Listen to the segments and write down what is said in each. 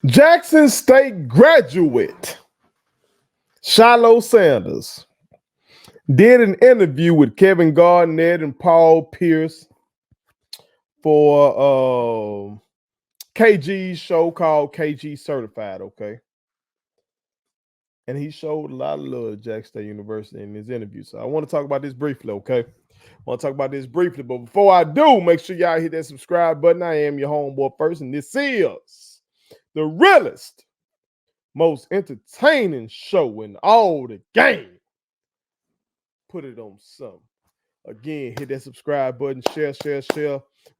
Jackson State graduate Shilo Sanders did an interview with Kevin Garnett and Paul Pierce for KG's show called KG Certified, okay? And he showed a lot of love to Jackson State University in his interview. So I want to talk about this briefly, okay? I want to talk about this briefly, but before I do, make sure y'all hit that subscribe button. I am your homeboy first, and this is the realest, most entertaining show in all the game. Put it on something. Again, hit that subscribe button, share.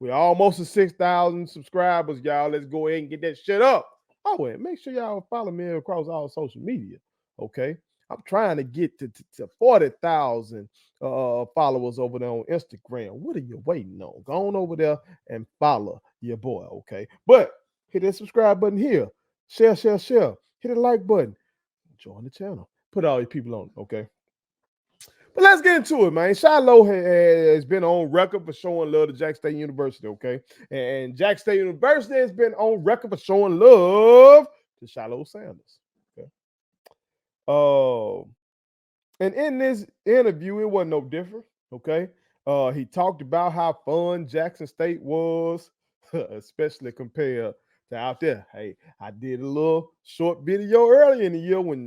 We're almost at 6,000 subscribers, y'all. Let's go ahead and get that shit up. Oh, and make sure y'all follow me across all social media, okay? I'm trying to get to 40,000 followers over there on Instagram. What are you waiting on? Go on over there and follow your boy, okay? But hit that subscribe button here. Share. Hit the like button. Join the channel. Put all your people on, okay? But let's get into it, man. Shilo has been on record for showing love to Jackson State University, okay? And Jackson State University has been on record for showing love to Shilo Sanders, okay? And in this interview, it wasn't no different, okay? He talked about how fun Jackson State was, especially compared to out there. Hey, I did a little short video earlier in the year when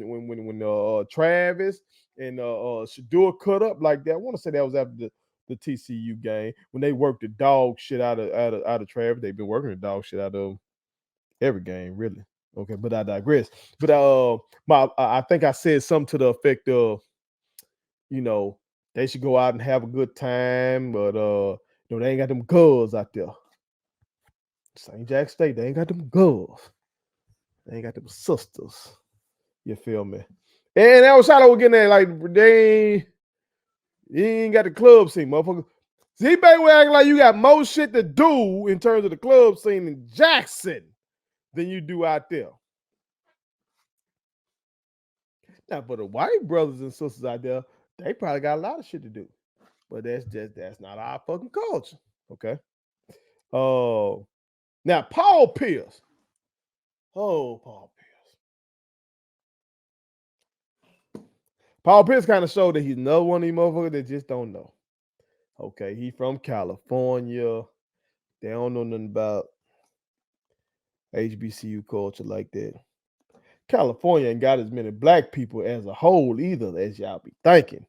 Travis and Shadur cut up like that. I want to say that was after the TCU game when they worked the dog shit out of Travis. They've been working the dog shit out of every game, really. Okay, but I digress. But I think I said something to the effect of, they should go out and have a good time, but they ain't got them girls out there. St. Jack State, they ain't got them girls. They ain't got them sisters. You feel me? And that was Shilo was getting there, like he ain't got the club scene, motherfucker. Z Bay will act like you got more shit to do in terms of the club scene in Jackson than you do out there. Now, for the white brothers and sisters out there, they probably got a lot of shit to do. But that's not our fucking culture. Okay. Now Paul Pierce. Oh, Paul Pierce. Paul Pierce kind of showed that he's another one of these motherfuckers that just don't know. Okay, he from California. They don't know nothing about HBCU culture like that. California ain't got as many black people as a whole either as y'all be thinking.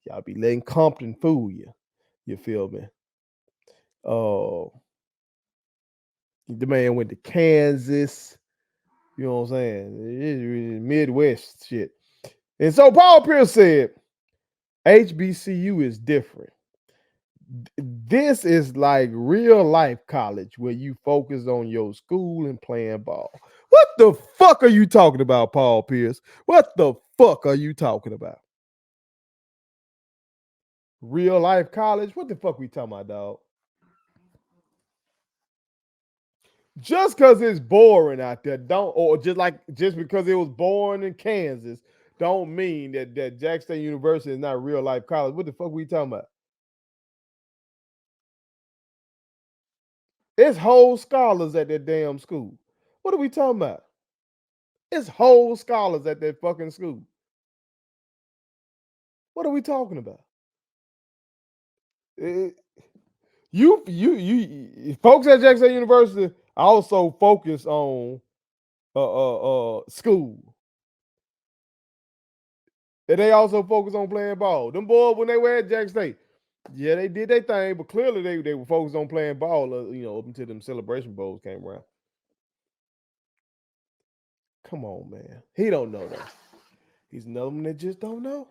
Y'all be letting Compton fool you. You feel me? The man went to Kansas. You know what I'm saying? It's Midwest shit. And so Paul Pierce said, HBCU is different. This is like real life college where you focus on your school and playing ball. What the fuck are you talking about, Paul Pierce? What the fuck are you talking about? Real life college? What the fuck we talking about, dog? Just because it's boring out there, just because it was boring in Kansas, don't mean that Jackson State University is not real life college. What the fuck we talking about? It's whole scholars at that damn school. What are we talking about? It's whole scholars at that fucking school. What are we talking about? You folks at Jackson State University also focus on school. And they also focus on playing ball. Them boys, when they were at Jackson State, yeah, they did their thing, but clearly they were focused on playing ball, up until them celebration bowls came around. Come on, man. He don't know that. He's another one that just don't know.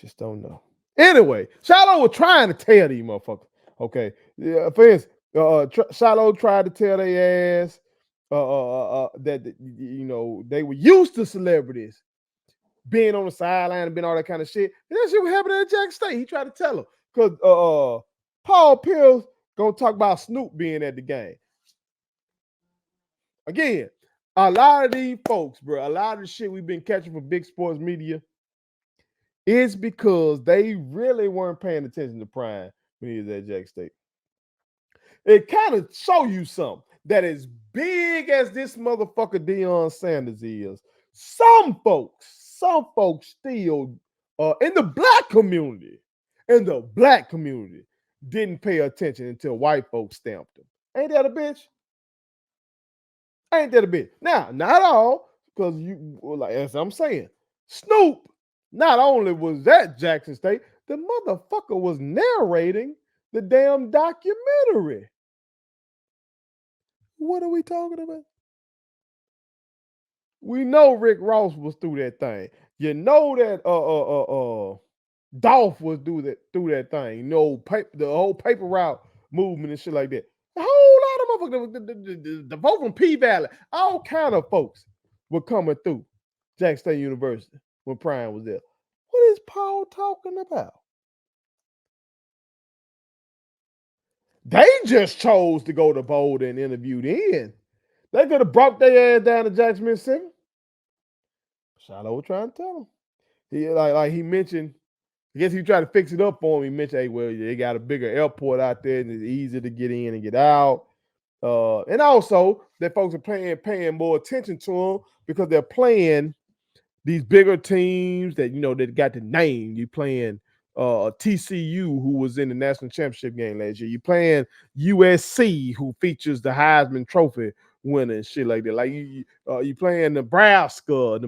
Just don't know. Anyway, Shilo was trying to tell these motherfuckers. Okay. Yeah, for instance, Shilo tried to tell their ass that they were used to celebrities being on the sideline and being all that kind of shit. And that shit was happening at Jackson State. He tried to tell them. Because Paul Pierce gonna talk about Snoop being at the game. Again, a lot of these folks, bro, a lot of the shit we've been catching from big sports media is because they really weren't paying attention to Prime when he was at Jackson State. It kind of show you something. that is big as this motherfucker Deion Sanders is, some folks still in the black community didn't pay attention until white folks stamped them. Ain't that a bitch? Ain't that a bitch? Now, not all, because you like as I'm saying, Snoop not only was that Jackson State, the motherfucker was narrating the damn documentary. What are we talking about? We know Rick Ross was through that thing. You know that Dolph was through that thing. You know, the whole paper route movement and shit like that. A whole lot of motherfuckers, the folks from P Valley, all kind of folks were coming through Jackson State University when Prime was there. What is Paul talking about? They just chose to go to Boulder and interview then. They could have brought their ass down to Jackson, Mississippi. Shilo was trying to tell him. He like he mentioned, I guess he tried to fix it up for him. He mentioned, hey, well, they got a bigger airport out there and it's easier to get in and get out. And also that folks are paying more attention to them because they're playing these bigger teams that that got the name. You playing TCU, who was in the national championship game last year. You playing USC, who features the Heisman Trophy winner and shit like that. Like you playing Nebraska,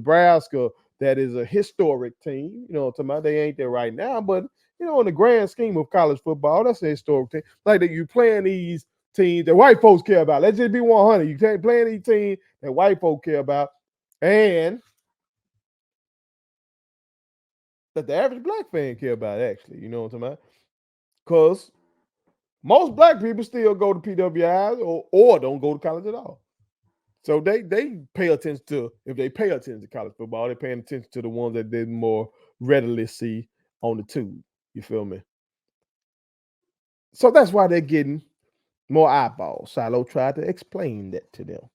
that is a historic team. You know what I'm talking about? They ain't there right now, but in the grand scheme of college football, that's a historic team. Like that, you playing these teams that white folks care about. Let's just be 100. You can't play these teams that white folks care about, and that the average black fan care about, actually. You know what I'm talking about? Because most black people still go to PWIs or don't go to college at all. So they pay attention to, if they pay attention to college football, they're paying attention to the ones that they more readily see on the tube. You feel me? So that's why they're getting more eyeballs. Shilo tried to explain that to them.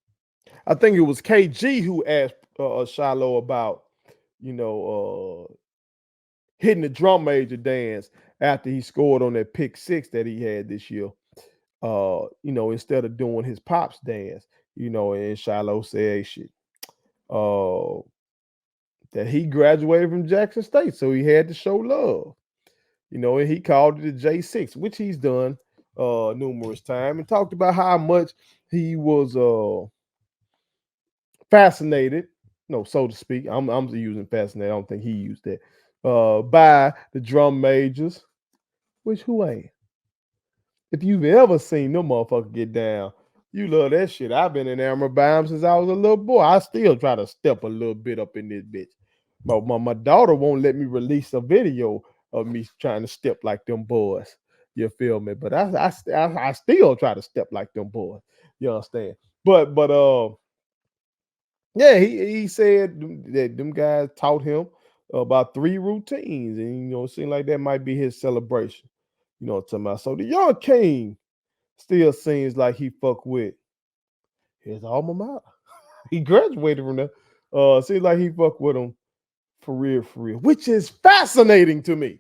I think it was KG who asked Shilo about, hitting the drum major dance after he scored on that pick six that he had this year. Instead of doing his pops dance, and Shilo said, hey, shit, that he graduated from Jackson State, so he had to show love. And he called it a J6, which he's done numerous times, and talked about how much he was fascinated, so to speak. I'm using fascinated. I don't think he used that. By the drum majors, which who ain't? If you've ever seen them motherfuckers get down, you love that shit. I've been enamored by them since I was a little boy. I still try to step a little bit up in this bitch. My daughter won't let me release a video of me trying to step like them boys. You feel me? But I still try to step like them boys. You understand? But yeah, he said that them guys taught him about 3 routines, and it seemed like that might be his celebration. You know what I'm talking about? So the young king still seems like he fuck with his alma mater. He graduated from there. Seems like he fuck with him for real, which is fascinating to me.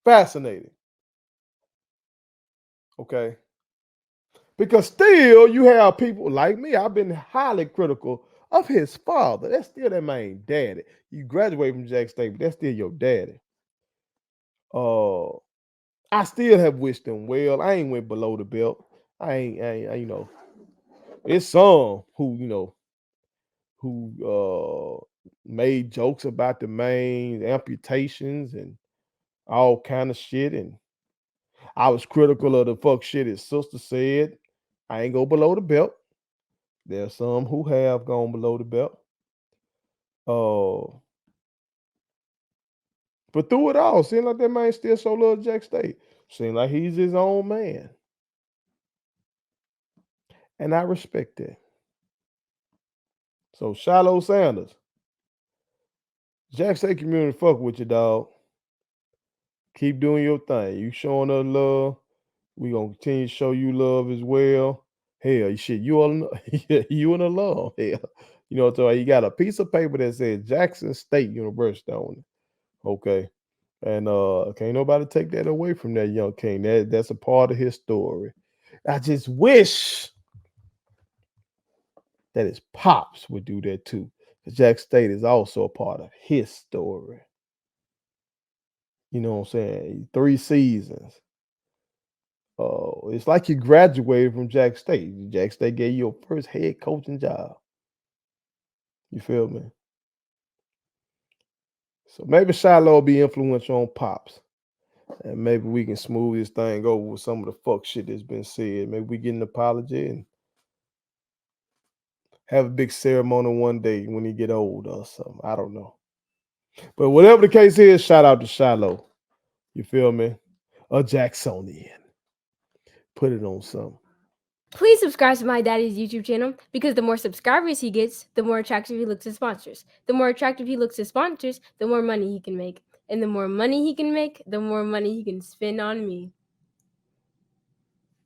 Fascinating. Okay. Because still you have people like me. I've been highly critical of his father. That's still that man daddy. You graduate from Jack State, but that's still your daddy. I still have wished him well. I ain't went below the belt. I ain't it's some who made jokes about the main amputations and all kind of shit. And I was critical of the fuck shit his sister said. I ain't go below the belt. There's some who have gone below the belt. But through it all, seems like that man still so love Jack State. Seems like he's his own man. And I respect that. So Shilo Sanders, Jack State community fuck with you, dog. Keep doing your thing. You showing us love. We gonna continue to show you love as well. Hell, shit, you on you in the love. Hell, you know what I'm talking about? You got a piece of paper that says Jackson State University on it. Okay. And can't nobody take that away from that young king. That's a part of his story. I just wish that his pops would do that too. Jack State is also a part of his story. You know what I'm saying? 3 seasons. It's like you graduated from Jack State. Jack State gave you your first head coaching job. You feel me? So maybe Shilo will be influential on Pops. And maybe we can smooth this thing over with some of the fuck shit that's been said. Maybe we get an apology and have a big ceremony one day when he get old or something. I don't know. But whatever the case is, shout out to Shilo. You feel me? A Jacksonian. Put it on something. Please subscribe to my daddy's YouTube channel because the more subscribers he gets, the more attractive he looks to sponsors. The more attractive he looks to sponsors, the more money he can make. And the more money he can make, the more money he can spend on me.